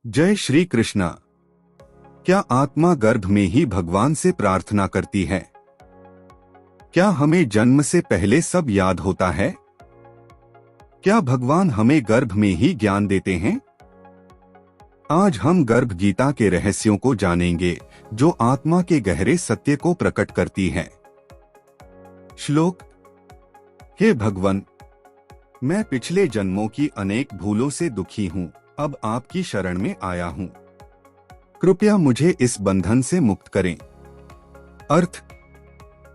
जय श्री कृष्णा। क्या आत्मा गर्भ में ही भगवान से प्रार्थना करती है? क्या हमें जन्म से पहले सब याद होता है? क्या भगवान हमें गर्भ में ही ज्ञान देते हैं? आज हम गर्भ गीता के रहस्यों को जानेंगे, जो आत्मा के गहरे सत्य को प्रकट करती है। श्लोक। हे भगवान, मैं पिछले जन्मों की अनेक भूलों से दुखी हूँ, अब आपकी शरण में आया हूँ। कृपया मुझे इस बंधन से मुक्त करें। अर्थ।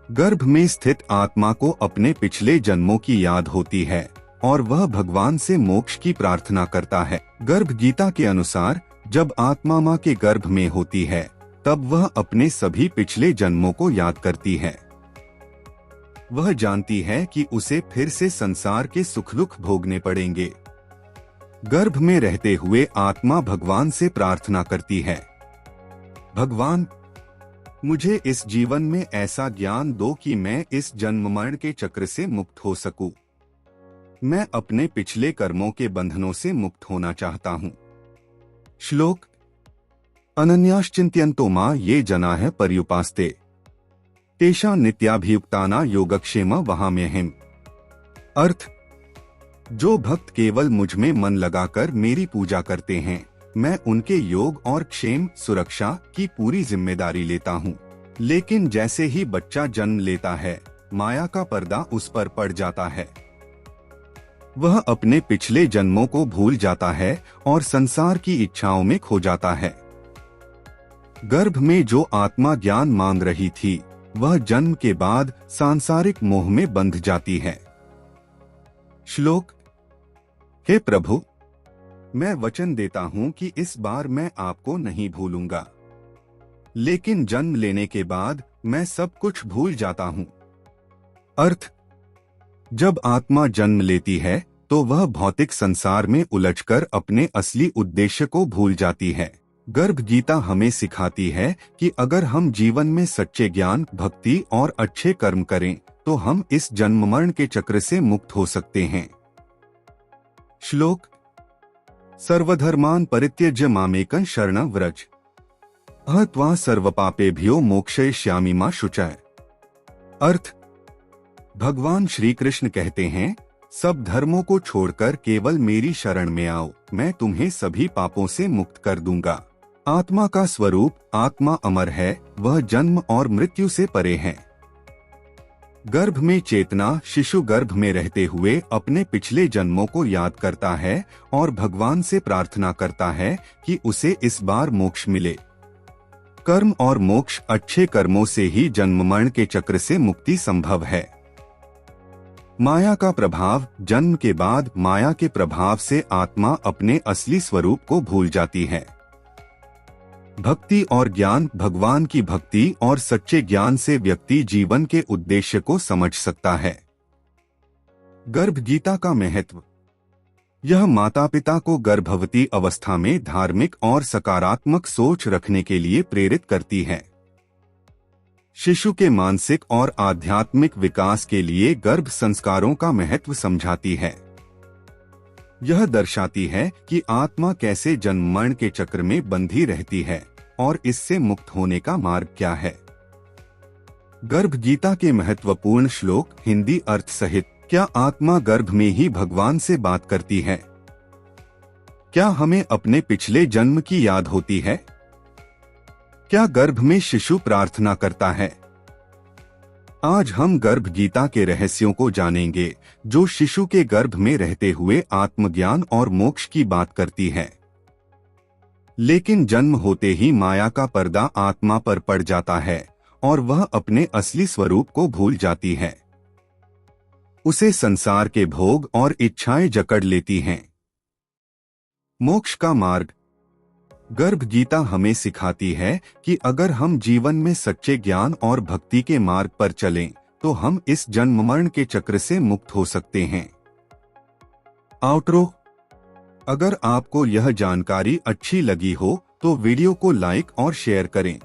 गर्भ में स्थित आत्मा को अपने पिछले जन्मों की याद होती है और वह भगवान से मोक्ष की प्रार्थना करता है। गर्भ गीता के अनुसार जब आत्मा मां के गर्भ में होती है, तब वह अपने सभी पिछले जन्मों को याद करती है। वह जानती है कि उसे फिर से संसार के सुख दुख भोगने पड़ेंगे। गर्भ में रहते हुए आत्मा भगवान से प्रार्थना करती है, भगवान, मुझे इस जीवन में ऐसा ज्ञान दो कि मैं इस जन्म मरण के चक्र से मुक्त हो सकूं। मैं अपने पिछले कर्मों के बंधनों से मुक्त होना चाहता हूं। श्लोक। अनन्याश्चिंत्यन्तो मां ये जनाः पर्युपास्ते तेषां नित्याभियुक्ताना योगक्षेम वहाम्यहम्। अर्थ। जो भक्त केवल मुझ में मन लगाकर मेरी पूजा करते हैं, मैं उनके योग और क्षेम सुरक्षा की पूरी जिम्मेदारी लेता हूँ। लेकिन जैसे ही बच्चा जन्म लेता है, माया का पर्दा उस पर पड़ जाता है। वह अपने पिछले जन्मों को भूल जाता है और संसार की इच्छाओं में खो जाता है। गर्भ में जो आत्मा ज्ञान मांग रही थी, वह जन्म के बाद सांसारिक मोह में बंध जाती है। श्लोक। हे प्रभु, मैं वचन देता हूं कि इस बार मैं आपको नहीं भूलूंगा, लेकिन जन्म लेने के बाद मैं सब कुछ भूल जाता हूं। अर्थ। जब आत्मा जन्म लेती है तो वह भौतिक संसार में उलझकर अपने असली उद्देश्य को भूल जाती है। गर्भ गीता हमें सिखाती है कि अगर हम जीवन में सच्चे ज्ञान, भक्ति और अच्छे कर्म करें, तो हम इस जन्म मरण के चक्र से मुक्त हो सकते हैं। श्लोक। सर्वधर्मान् परित्यज्य मामेकं शरणं व्रज अहं त्वा सर्वपापेभ्यो मोक्षयिष्यामि मा शुचः। अर्थ। भगवान श्री कृष्ण कहते हैं, सब धर्मों को छोड़कर केवल मेरी शरण में आओ, मैं तुम्हें सभी पापों से मुक्त कर दूंगा। आत्मा का स्वरूप आत्मा अमर है, वह जन्म और मृत्यु से परे है। गर्भ में चेतना शिशु गर्भ में रहते हुए अपने पिछले जन्मों को याद करता है और भगवान से प्रार्थना करता है कि उसे इस बार मोक्ष मिले। कर्म और मोक्ष, अच्छे कर्मों से ही जन्म मरण के चक्र से मुक्ति संभव है। माया का प्रभाव। जन्म के बाद माया के प्रभाव से आत्मा अपने असली स्वरूप को भूल जाती है। भक्ति और ज्ञान। भगवान की भक्ति और सच्चे ज्ञान से व्यक्ति जीवन के उद्देश्य को समझ सकता है। गर्भ गीता का महत्व। यह माता पिता को गर्भवती अवस्था में धार्मिक और सकारात्मक सोच रखने के लिए प्रेरित करती है। शिशु के मानसिक और आध्यात्मिक विकास के लिए गर्भ संस्कारों का महत्व समझाती है। यह दर्शाती है कि आत्मा कैसे जन्म मरण के चक्र में बंधी रहती है और इससे मुक्त होने का मार्ग क्या है। गर्भ गीता के महत्वपूर्ण श्लोक हिंदी अर्थ सहित। क्या आत्मा गर्भ में ही भगवान से बात करती है? क्या हमें अपने पिछले जन्म की याद होती है? क्या गर्भ में शिशु प्रार्थना करता है? आज हम गर्भ गीता के रहस्यों को जानेंगे, जो शिशु के गर्भ में रहते हुए आत्मज्ञान और मोक्ष की बात करती है। लेकिन जन्म होते ही माया का पर्दा आत्मा पर पड़ जाता है और वह अपने असली स्वरूप को भूल जाती है। उसे संसार के भोग और इच्छाएं जकड़ लेती हैं। मोक्ष का मार्ग। गर्भ गीता हमें सिखाती है कि अगर हम जीवन में सच्चे ज्ञान और भक्ति के मार्ग पर चलें, तो हम इस जन्म मरण के चक्र से मुक्त हो सकते हैं। आउटरो। अगर आपको यह जानकारी अच्छी लगी हो तो वीडियो को लाइक और शेयर करें,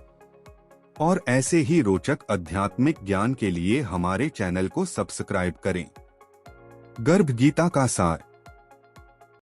और ऐसे ही रोचक आध्यात्मिक ज्ञान के लिए हमारे चैनल को सब्सक्राइब करें। गर्भ गीता का सार।